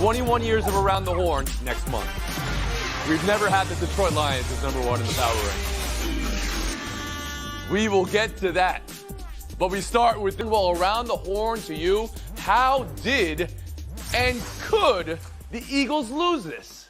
21 years of Around the Horn next month. We've never had the Detroit Lions as number one in the power rankings. We will get to that. But we start with, well, Around the Horn to you. How did and could the Eagles lose this?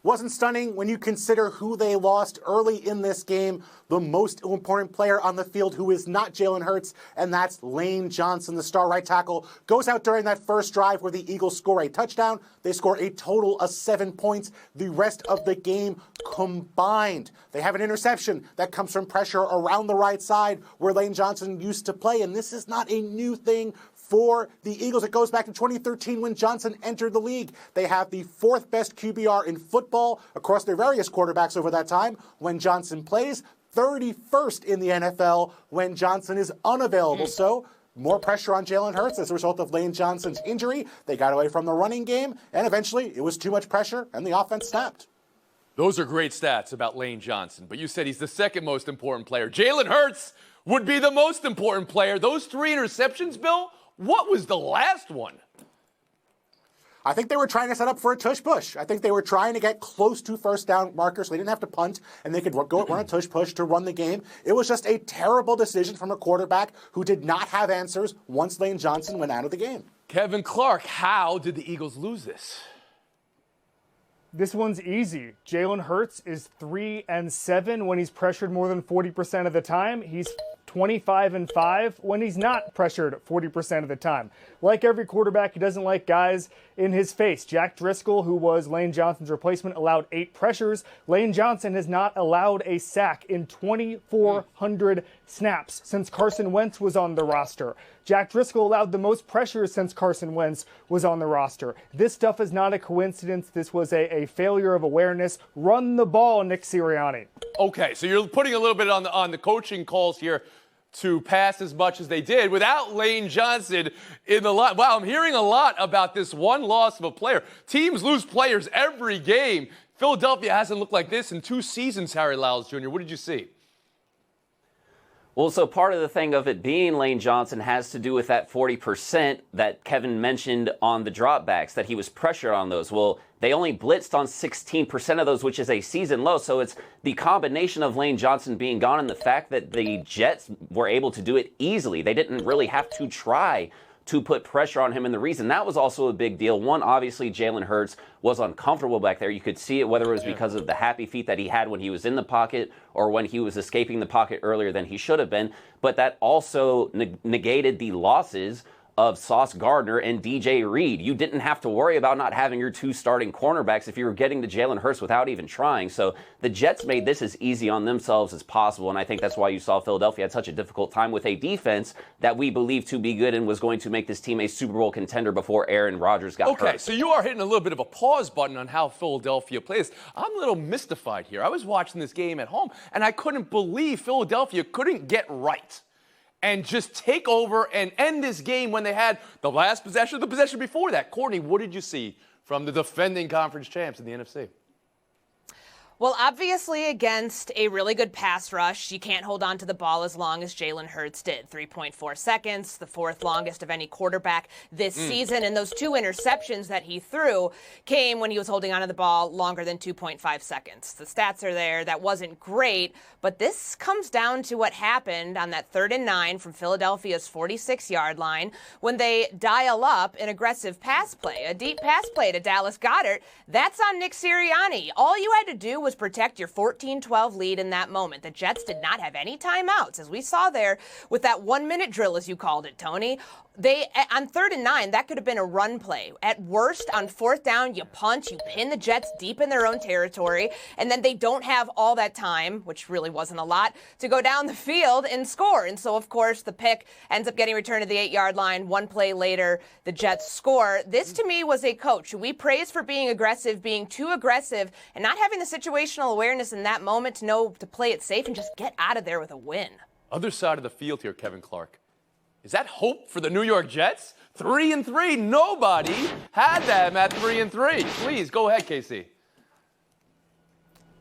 Wasn't stunning when you consider who they lost early in this game. The most important player on the field, who is not Jalen Hurts, and that's Lane Johnson, the star right tackle, goes out during that first drive where the Eagles score a touchdown. They score a total of 7 points. The rest of the game combined, they have an interception that comes from pressure around the right side where Lane Johnson used to play, and this is not a new thing for the Eagles. It goes back to 2013 when Johnson entered the league. They have the fourth best QBR in football across their various quarterbacks over that time when Johnson plays, 31st in the NFL when Johnson is unavailable. So more pressure on Jalen Hurts as a result of Lane Johnson's injury. They got away from the running game, and eventually it was too much pressure, and the offense snapped. Those are great stats about Lane Johnson, but you said he's the second most important player. Jalen Hurts would be the most important player. Those 3 interceptions, Bill, what was the last one? I think they were trying to set up for a tush push. I think they were trying to get close to first down markers so they didn't have to punt and they could go run a tush push to run the game. It was just a terrible decision from a quarterback who did not have answers once Lane Johnson went out of the game. Kevin Clark, how did the Eagles lose this? This one's easy. Jalen Hurts is 3-7 when he's pressured more than 40% of the time. He's 25-5 when he's not pressured 40% of the time. Like every quarterback, he doesn't like guys in his face. Jack Driscoll, who was Lane Johnson's replacement, allowed 8 pressures. Lane Johnson has not allowed a sack in 2,400 snaps since Carson Wentz was on the roster. Jack Driscoll allowed the most pressures since Carson Wentz was on the roster. This stuff is not a coincidence. This was a failure of awareness. Run the ball, Nick Sirianni. Okay, so you're putting a little bit on the coaching calls here to pass as much as they did without Lane Johnson in the line. Wow, I'm hearing a lot about this one loss of a player. Teams lose players every game. Philadelphia hasn't looked like this in 2 seasons, Harry Lyles Jr. What did you see? Well, so part of the thing of it being Lane Johnson has to do with that 40% that Kevin mentioned on the dropbacks, that he was pressured on those. Well, they only blitzed on 16% of those, which is a season low. So it's the combination of Lane Johnson being gone and the fact that the Jets were able to do it easily. They didn't really have to try to put pressure on him. And the reason that was also a big deal, one, obviously Jalen Hurts was uncomfortable back there. You could see it, whether it was because of the happy feet that he had when he was in the pocket or when he was escaping the pocket earlier than he should have been. But that also negated the losses of Sauce Gardner and DJ Reed. You didn't have to worry about not having your 2 starting cornerbacks if you were getting to Jalen Hurts without even trying. So the Jets made this as easy on themselves as possible, and I think that's why you saw Philadelphia had such a difficult time with a defense that we believe to be good and was going to make this team a Super Bowl contender before Aaron Rodgers got hurt. Okay, so you are hitting a little bit of a pause button on how Philadelphia plays. I'm a little mystified here. I was watching this game at home, and I couldn't believe Philadelphia couldn't get right and just take over and end this game when they had the last possession, the possession before that. Courtney, what did you see from the defending conference champs in the NFC? Well, obviously, against a really good pass rush, you can't hold on to the ball as long as Jalen Hurts did. 3.4 seconds, the 4th longest of any quarterback this season. And those 2 interceptions that he threw came when he was holding on to the ball longer than 2.5 seconds. The stats are there. That wasn't great. But this comes down to what happened on that 3rd and 9 from Philadelphia's 46-yard line when they dial up an aggressive pass play, a deep pass play to Dallas Goedert. That's on Nick Sirianni. All you had to do was protect your 14-12 lead in that moment. The Jets did not have any timeouts, as we saw there with that 1-minute drill, as you called it, Tony. They, on 3rd and 9, that could have been a run play. At worst, on 4th down, you punt, you pin the Jets deep in their own territory, and then they don't have all that time, which really wasn't a lot, to go down the field and score. And so, of course, the pick ends up getting returned to the 8-yard line. 1 play later, the Jets score. This, to me, was a coach who we praise for being aggressive, being too aggressive, and not having the situational awareness in that moment to know to play it safe and just get out of there with a win. Other side of the field here, Kevin Clark. Is that hope for the New York Jets? 3-3. Nobody had them at 3-3. Please, go ahead, KC.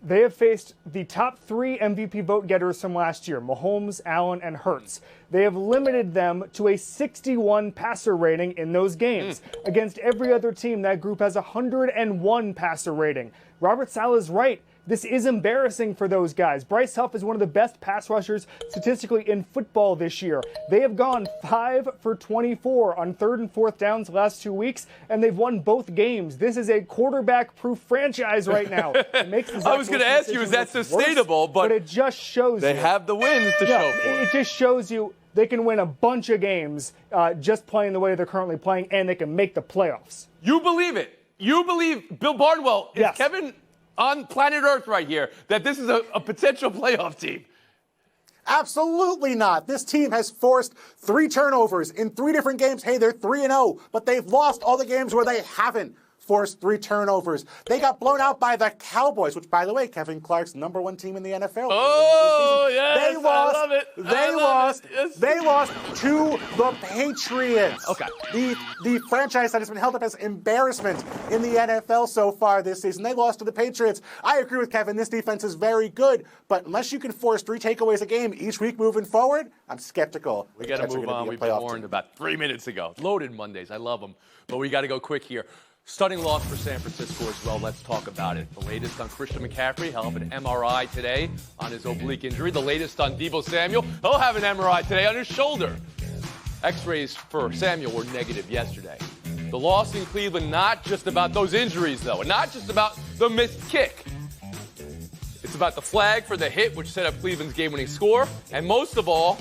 They have faced the top 3 MVP vote getters from last year, Mahomes, Allen, and Hurts. They have limited them to a 61 passer rating in those games. Against every other team, that group has 101 passer rating. Robert Saleh is right. This is embarrassing for those guys. Bryce Huff is one of the best pass rushers statistically in football this year. They have gone 5 for 24 on 3rd and 4th downs the last 2 weeks, and they've won both games. This is a quarterback-proof franchise right now. It makes the I was going to ask you, is that sustainable? But it just shows they you. have the wins to show for it. It just shows you they can win a bunch of games just playing the way they're currently playing, and they can make the playoffs. You believe it. You believe, Bill Barnwell, is Yes. Kevin on planet Earth right here, that this is a potential playoff team? Absolutely not. This team has forced 3 turnovers in 3 different games. Hey, they're 3-0, but they've lost all the games where they haven't forced 3 turnovers. They got blown out by the Cowboys, which, by the way, Kevin Clark's #1 team in the NFL. Oh, yes, They lost, I love it. They lost to the Patriots. Okay. The franchise that has been held up as embarrassment in the NFL so far this season. They lost to the Patriots. I agree with Kevin. This defense is very good, but unless you can force 3 takeaways a game each week moving forward, I'm skeptical. We got to move on. We've been warned about 3 minutes ago. Loaded Mondays. I love them. But we got to go quick here. Stunning loss for San Francisco as well. Let's talk about it. The latest on Christian McCaffrey. He'll have an MRI today on his oblique injury. The latest on Deebo Samuel. He'll have an MRI today on his shoulder. X-rays for Samuel were negative yesterday. The loss in Cleveland, not just about those injuries, though. And not just about the missed kick. It's about the flag for the hit, which set up Cleveland's game-winning score. And most of all,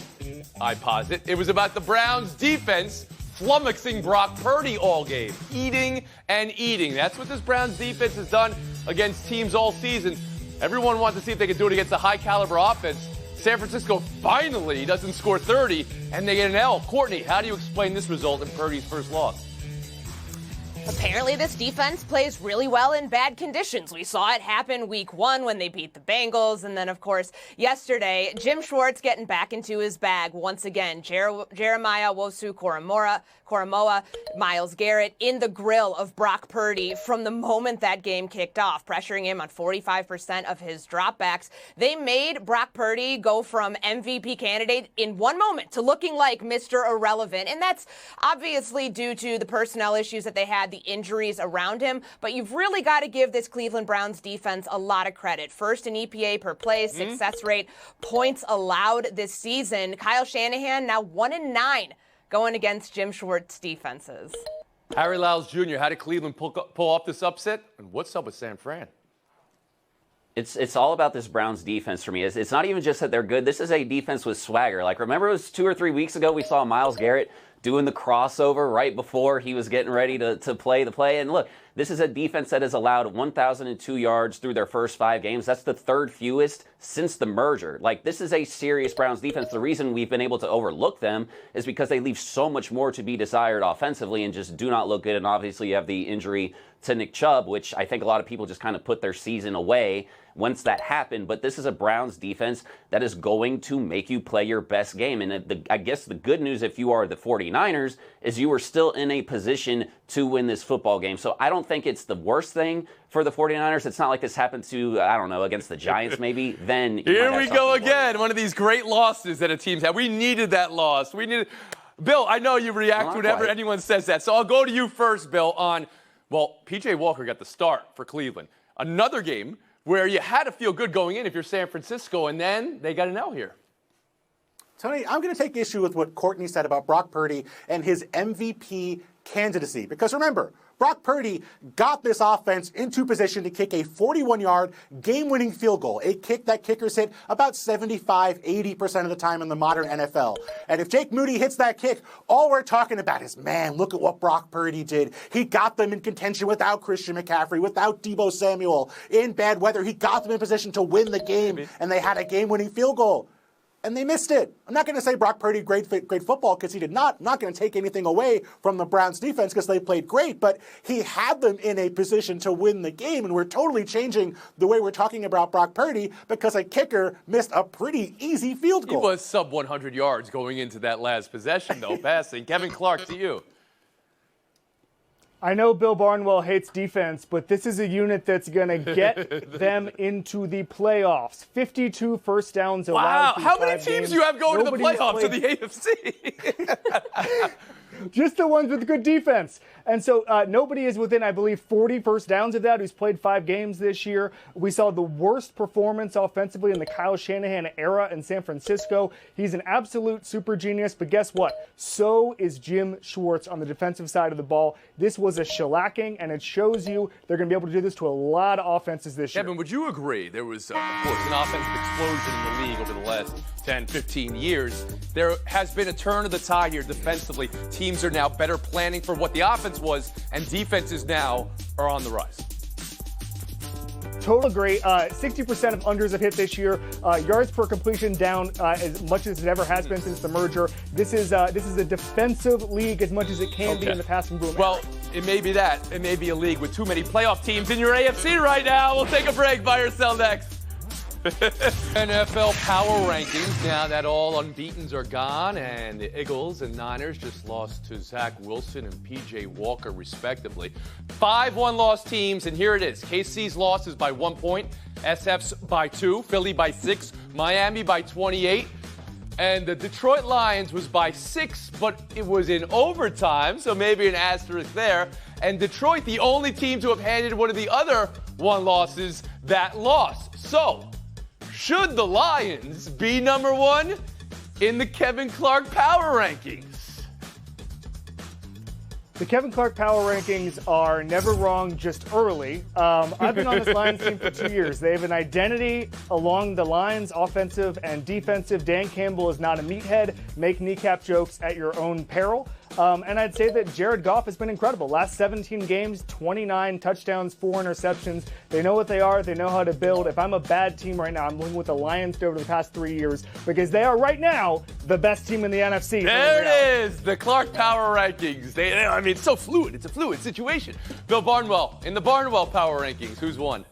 I posit, it was about the Browns' defense flummoxing Brock Purdy all game. Eating and eating. That's what this Browns defense has done against teams all season. Everyone wants to see if they can do it against a high-caliber offense. San Francisco finally doesn't score 30, and they get an L. Courtney, how do you explain this result in Purdy's first loss? Apparently, this defense plays really well in bad conditions. We saw it happen week 1 when they beat the Bengals. And then, of course, yesterday, Jim Schwartz getting back into his bag once again. Jeremiah Owusu-Koramoah, Myles Garrett in the grill of Brock Purdy from the moment that game kicked off, pressuring him on 45% of his dropbacks. They made Brock Purdy go from MVP candidate in one moment to looking like Mr. Irrelevant. And that's obviously due to the personnel issues that they had, the injuries around him, but you've really got to give this Cleveland Browns defense a lot of credit. First in EPA per play, success rate, points allowed this season. Kyle Shanahan now 1-9 going against Jim Schwartz defenses. Harry Lyles Jr., how did Cleveland pull off this upset? And what's up with San Fran? It's all about this Browns defense for me. It's not even just that they're good. This is a defense with swagger. Like, remember it was 2 or 3 weeks ago we saw Myles Garrett doing the crossover right before he was getting ready to play the play. And look, this is a defense that has allowed 1,002 yards through their first 5 games. That's the 3rd fewest since the merger. Like, this is a serious Browns defense. The reason we've been able to overlook them is because they leave so much more to be desired offensively and just do not look good. And obviously you have the injury to Nick Chubb, which I think a lot of people just kind of put their season away once that happened. But this is a Browns defense that is going to make you play your best game. And I guess the good news, if you are the 49ers, is you are still in a position to win this football game. So I don't think it's the worst thing for the 49ers. It's not like this happened to, I don't know, against the Giants maybe. Then Here we go again. One of these great losses that a team's had. We needed that loss. Bill, I know you react whenever anyone says that. So I'll go to you first, Bill, on, well, P.J. Walker got the start for Cleveland. Another game where you had to feel good going in if you're San Francisco, and then they got an L here. Tony, I'm going to take issue with what Courtney said about Brock Purdy and his MVP candidacy. Because remember, Brock Purdy got this offense into position to kick a 41-yard game-winning field goal, a kick that kickers hit about 75-80% of the time in the modern NFL. And if Jake Moody hits that kick, all we're talking about is, man, look at what Brock Purdy did. He got them in contention without Christian McCaffrey, without Deebo Samuel. In bad weather, he got them in position to win the game, and they had a game-winning field goal. And they missed it. I'm not going to say Brock Purdy great football because he did not. I'm not going to take anything away from the Browns defense because they played great, but he had them in a position to win the game, and we're totally changing the way we're talking about Brock Purdy because a kicker missed a pretty easy field goal. He was sub 100 yards going into that last possession, though, passing. Kevin Clark, to you. I know Bill Barnwell hates defense, but this is a unit that's going to get them into the playoffs. 52 first downs allowed. Wow, through how many 5 teams games. do you have going Nobody's to the playoffs in played- the AFC? Just the ones with good defense. And so nobody is within, I believe, 40 first downs of that who's played 5 games this year. We saw the worst performance offensively in the Kyle Shanahan era in San Francisco. He's an absolute super genius, but guess what? So is Jim Schwartz on the defensive side of the ball. This was a shellacking, and it shows you they're going to be able to do this to a lot of offenses this year. Kevin, would you agree there was, of course, an offensive explosion in the league over the last 10, 15 years? There has been a turn of the tide here defensively. Teams are now better planning for what the offense was, and defenses now are on the rise. Total great. 60% of unders have hit this year. Yards per completion down as much as it ever has been since the merger. This is a defensive league as much as it can be in the pass and boom. Well, it may be that. It may be a league with too many playoff teams in your AFC right now. We'll take a break. Buy or sell next. NFL power rankings. Now that all unbeatens are gone, and the Eagles and Niners just lost to Zach Wilson and P.J. Walker, respectively. 5 one-loss teams, and here it is. KC's loss is by 1 point, SF's by 2, Philly by 6, Miami by 28, and the Detroit Lions was by 6, but it was in overtime, so maybe an asterisk there. And Detroit, the only team to have handed one of the other one losses that lost. So, should the Lions be number 1 in the Kevin Clark power rankings? The Kevin Clark power rankings are never wrong, just early. I've been on this Lions team for 2 years. They have an identity along the lines, offensive and defensive. Dan Campbell is not a meathead. Make kneecap jokes at your own peril. And I'd say that Jared Goff has been incredible. Last 17 games, 29 touchdowns, 4 interceptions. They know what they are. They know how to build. If I'm a bad team right now, I'm looking with the Lions over the past 3 years because they are right now the best team in the NFC. There it is, the Clark power rankings. I mean, it's so fluid. It's a fluid situation. Bill Barnwell, in the Barnwell power rankings, who's won?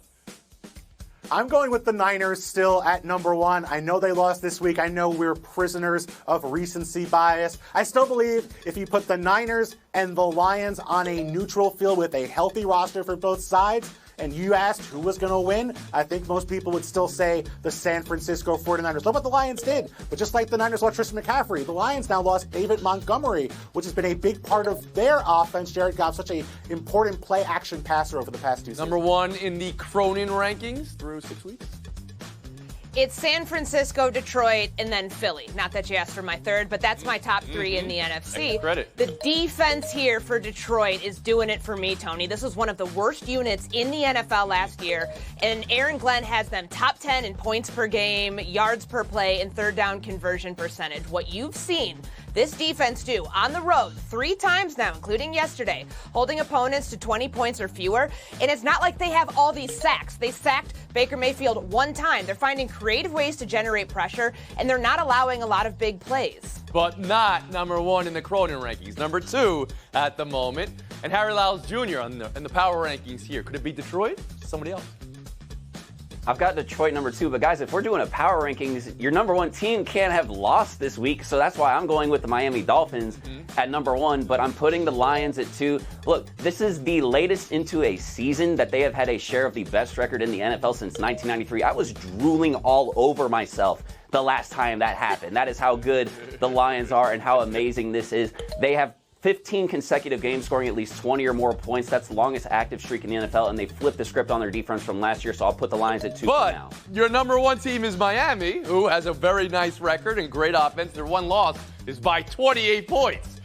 I'm going with the Niners still at number 1. I know they lost this week. I know we're prisoners of recency bias. I still believe if you put the Niners and the Lions on a neutral field with a healthy roster for both sides, and you asked who was going to win, I think most people would still say the San Francisco 49ers. Look what the Lions did. But just like the Niners lost Tristan McCaffrey, the Lions now lost David Montgomery, which has been a big part of their offense. Jared Goff, such an important play-action passer over the past 2 seasons. Number 1 in the Cronin rankings through 6 weeks. It's San Francisco, Detroit, and then Philly. Not that you asked for my third, but that's my top 3 in the NFC. Credit. The defense here for Detroit is doing it for me, Tony. This was one of the worst units in the NFL last year, and Aaron Glenn has them top 10 in points per game, yards per play, and third down conversion percentage. What you've seen this defense do on the road 3 times now, including yesterday, holding opponents to 20 points or fewer. And it's not like they have all these sacks. They sacked Baker Mayfield 1 time. They're finding creative ways to generate pressure, and they're not allowing a lot of big plays. But not number 1 in the Cronin rankings. Number 2 at the moment. And Harry Lyles Jr. in the power rankings here. Could it be Detroit? Somebody else? I've got Detroit number 2, but guys, if we're doing a power rankings, your number 1 team can't have lost this week, so that's why I'm going with the Miami Dolphins at number 1, but I'm putting the Lions at 2. Look, this is the latest into a season that they have had a share of the best record in the NFL since 1993. I was drooling all over myself the last time that happened. That is how good the Lions are and how amazing this is. They have 15 consecutive games scoring at least 20 or more points. That's the longest active streak in the NFL, and they flipped the script on their defense from last year, so I'll put the Lions at 2 for now. But your number 1 team is Miami, who has a very nice record and great offense. Their 1 loss is by 28 points.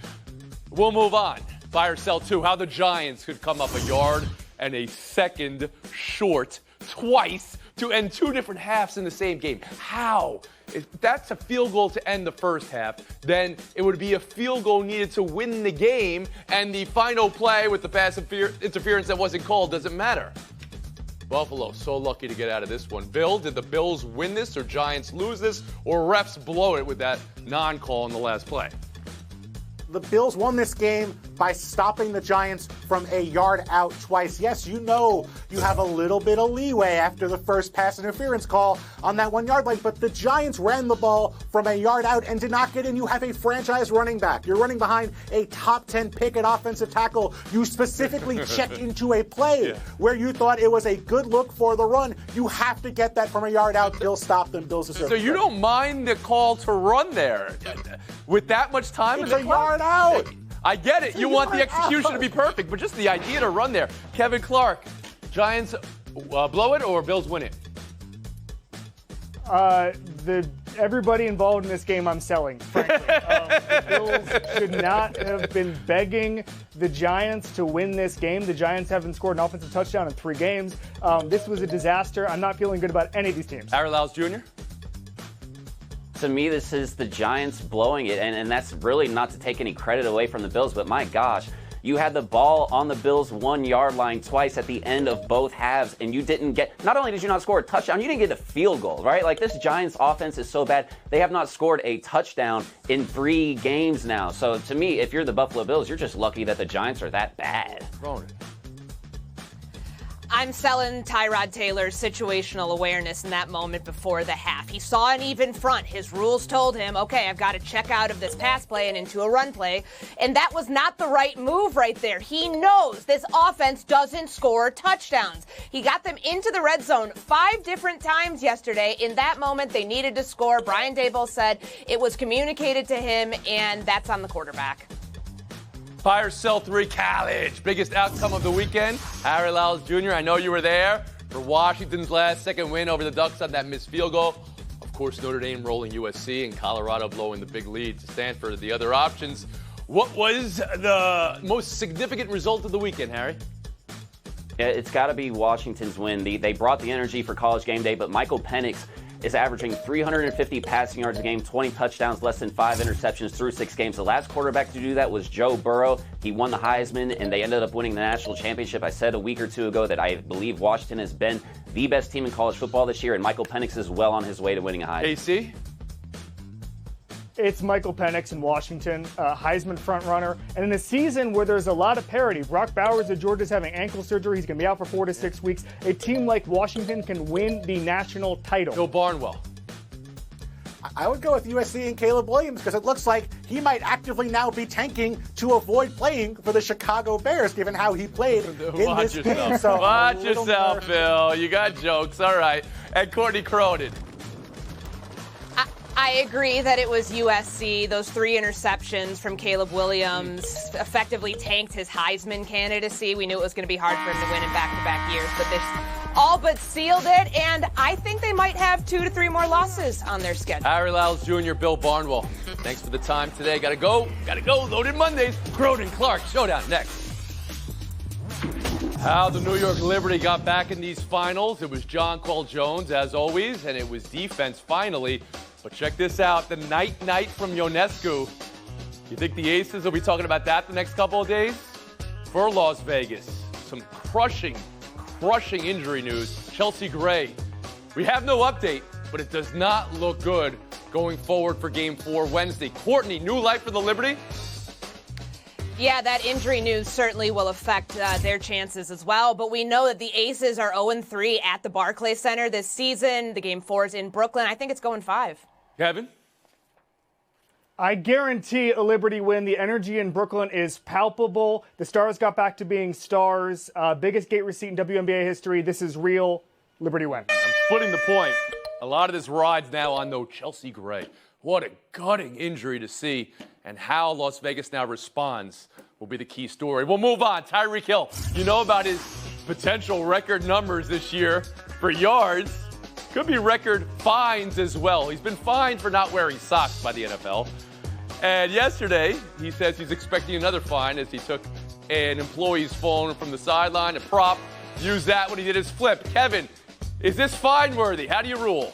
We'll move on. Buy or sell 2. How the Giants could come up a yard and a second short twice to end 2 different halves in the same game. How? If that's a field goal to end the first half, then it would be a field goal needed to win the game, and the final play with the pass interference that wasn't called doesn't matter. Buffalo, so lucky to get out of this one. Bill, did the Bills win this or Giants lose this, or refs blow it with that non-call in the last play? The Bills won this game by stopping the Giants from a yard out twice. Yes, you know you have a little bit of leeway after the first pass interference call on that 1 yard line, but the Giants ran the ball from a yard out and did not get in. You have a franchise running back. You're running behind a top 10 pick at offensive tackle. You specifically checked into a play where you thought it was a good look for the run. You have to get that from a yard out. Bills stop them. Bills deserve. So you don't mind the call to run there with that much time? It's a yard out. I get it. You want the execution to be perfect, but just the idea to run there. Kevin Clark, Giants blow it or Bills win it? Everybody involved in this game I'm selling, frankly. The Bills should not have been begging the Giants to win this game. The Giants haven't scored an offensive touchdown in 3 games. This was a disaster. I'm not feeling good about any of these teams. Harry Lyles Jr.? To me, this is the Giants blowing it, and that's really not to take any credit away from the Bills, but my gosh, you had the ball on the Bills' 1 yard line twice at the end of both halves, and you didn't get, not only did you not score a touchdown, you didn't get a field goal, right? Like, this Giants offense is so bad. They have not scored a touchdown in 3 games now. So to me, if you're the Buffalo Bills, you're just lucky that the Giants are that bad. I'm selling Tyrod Taylor's situational awareness in that moment before the half. He saw an even front. His rules told him, okay, I've got to check out of this pass play and into a run play. And that was not the right move right there. He knows this offense doesn't score touchdowns. He got them into the red zone 5 different times yesterday. In that moment, they needed to score. Brian Daboll said it was communicated to him, and that's on the quarterback. Fire Cell 3 College, biggest outcome of the weekend. Harry Lyles Jr., I know you were there for Washington's last second win over the Ducks on that missed field goal. Of course, Notre Dame rolling USC and Colorado blowing the big lead to Stanford. The other options. What was the most significant result of the weekend, Harry? Yeah, it's got to be Washington's win. They brought the energy for College game day, but Michael Penix is averaging 350 passing yards a game, 20 touchdowns, less than 5 interceptions through 6 games. The last quarterback to do that was Joe Burrow. He won the Heisman, and they ended up winning the national championship. I said a week or 2 ago that I believe Washington has been the best team in college football this year, and Michael Penix is well on his way to winning a Heisman. AC? It's Michael Penix in Washington, Heisman frontrunner. And in a season where there's a lot of parity, Brock Bowers of Georgia's having ankle surgery. He's going to be out for 4 to 6 weeks. A team like Washington can win the national title. Bill Barnwell. I would go with USC and Caleb Williams because it looks like he might actively now be tanking to avoid playing for the Chicago Bears, given how he played in this game. So Watch yourself, Bill. You got jokes. All right. And Courtney Cronin. I agree that it was USC. Those 3 interceptions from Caleb Williams effectively tanked his Heisman candidacy. We knew it was going to be hard for him to win in back-to-back years, but this all but sealed it, and I think they might have 2 to 3 more losses on their schedule. Harry Lyles Jr., Bill Barnwell. Thanks for the time today. Gotta go. Loaded Mondays. Cronin Clark Showdown next. How the New York Liberty got back in these finals. It was Jonquel Jones, as always, and it was defense finally. But check this out, the night from Ionescu. You think the Aces will be talking about that the next couple of days? For Las Vegas, some crushing injury news. Chelsea Gray. We have no update, but it does not look good going forward for Game 4 Wednesday. Courtney, new life for the Liberty? Yeah, that injury news certainly will affect their chances as well. But we know that the Aces are 0-3 at the Barclays Center this season. The Game 4 is in Brooklyn. I think it's going 5. Kevin? I guarantee a Liberty win. The energy in Brooklyn is palpable. The Stars got back to being Stars. Biggest gate receipt in WNBA history. This is real. Liberty win. I'm splitting the point. A lot of this rides now on no Chelsea Gray. What a gutting injury to see, and how Las Vegas now responds will be the key story. We'll move on. Tyreek Hill, you know about his potential record numbers this year for yards. Could be record fines as well. He's been fined for not wearing socks by the NFL. And yesterday, he says he's expecting another fine as he took an employee's phone from the sideline, a prop, used that when he did his flip. Kevin, is this fine worthy? How do you rule?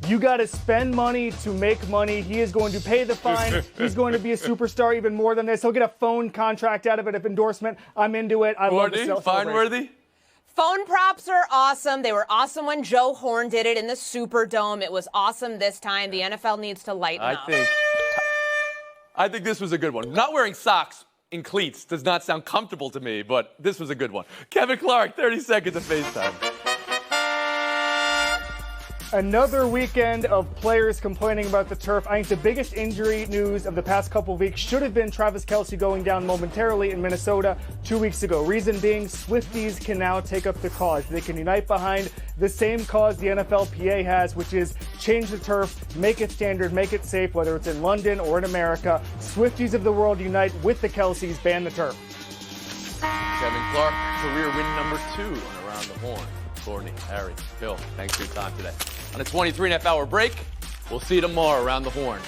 You got to spend money to make money. He is going to pay the fine. He's going to be a superstar even more than this. He'll get a phone contract out of it, an endorsement. I'm into it. I love the fine worthy? Phone props are awesome. They were awesome when Joe Horn did it in the Superdome. It was awesome this time. The NFL needs to lighten up. I think this was a good one. Not wearing socks in cleats does not sound comfortable to me, but this was a good one. Kevin Clark, 30 seconds of FaceTime. Another weekend of players complaining about the turf. I think the biggest injury news of the past couple of weeks should have been Travis Kelce going down momentarily in Minnesota 2 weeks ago. Reason being, Swifties can now take up the cause. They can unite behind the same cause the NFLPA has, which is change the turf, make it standard, make it safe, whether it's in London or in America. Swifties of the world unite with the Kelces, ban the turf. Kevin Clark, career win number 2 on Around the Horn. Courtney, Harry, Phil, thanks for your time today. On a 23.5-hour break, we'll see you tomorrow around the horn.